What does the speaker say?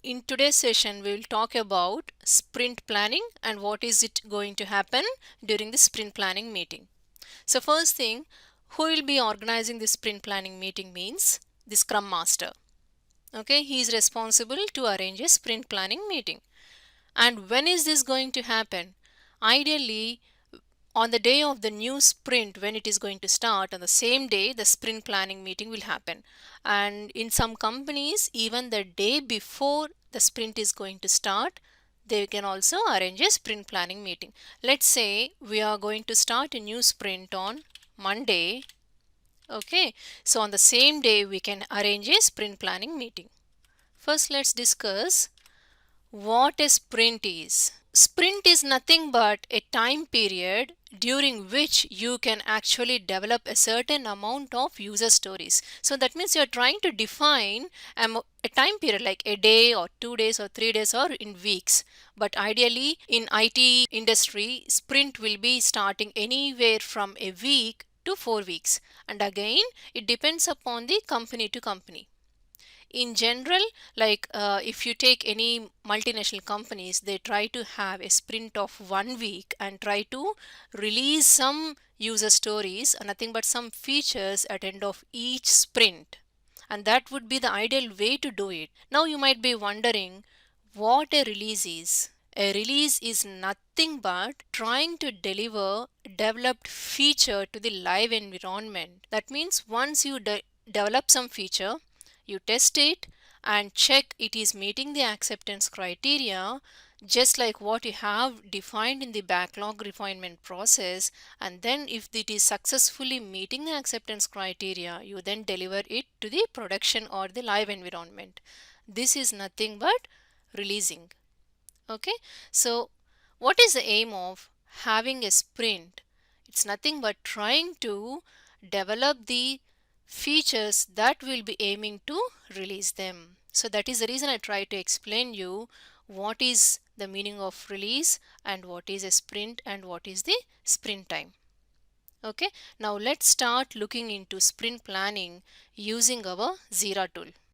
In today's session, we will talk about sprint planning and what is it going to happen during the sprint planning meeting. So first thing, who will be organizing the sprint planning meeting means the Scrum Master. Okay, he is responsible to arrange a sprint planning meeting. And when is this going to happen? Ideally, on the day of the new sprint, when it is going to start, on the same day the sprint planning meeting will happen. And in some companies, even the day before the sprint is going to start, they can also arrange a sprint planning meeting. Let's say we are going to start a new sprint on Monday. Okay, so on the same day we can arrange a sprint planning meeting. First, let's discuss what a sprint is. Sprint is nothing but a time period during which you can actually develop a certain amount of user stories. So that means you're trying to define a time period like a day or 2 days or 3 days or in weeks. But ideally in IT industry, sprint will be starting anywhere from a week to 4 weeks. And again, it depends upon the company to company. In general, like if you take any multinational companies, they try to have a sprint of 1 week and try to release some user stories, nothing but some features at end of each sprint, and that would be the ideal way to do it. Now you might be wondering what a release is. A release is nothing but trying to deliver developed feature to the live environment. That means once you develop some feature, you test it and check it is meeting the acceptance criteria, just like what you have defined in the backlog refinement process, and then if it is successfully meeting the acceptance criteria, you then deliver it to the production or the live environment. This is nothing but releasing. Okay, so what is the aim of having a sprint? It's nothing but trying to develop the features that will be aiming to release them. So that is the reason I try to explain you what is the meaning of release and what is a sprint and what is the sprint time. Okay, now let's start looking into sprint planning using our Jira tool.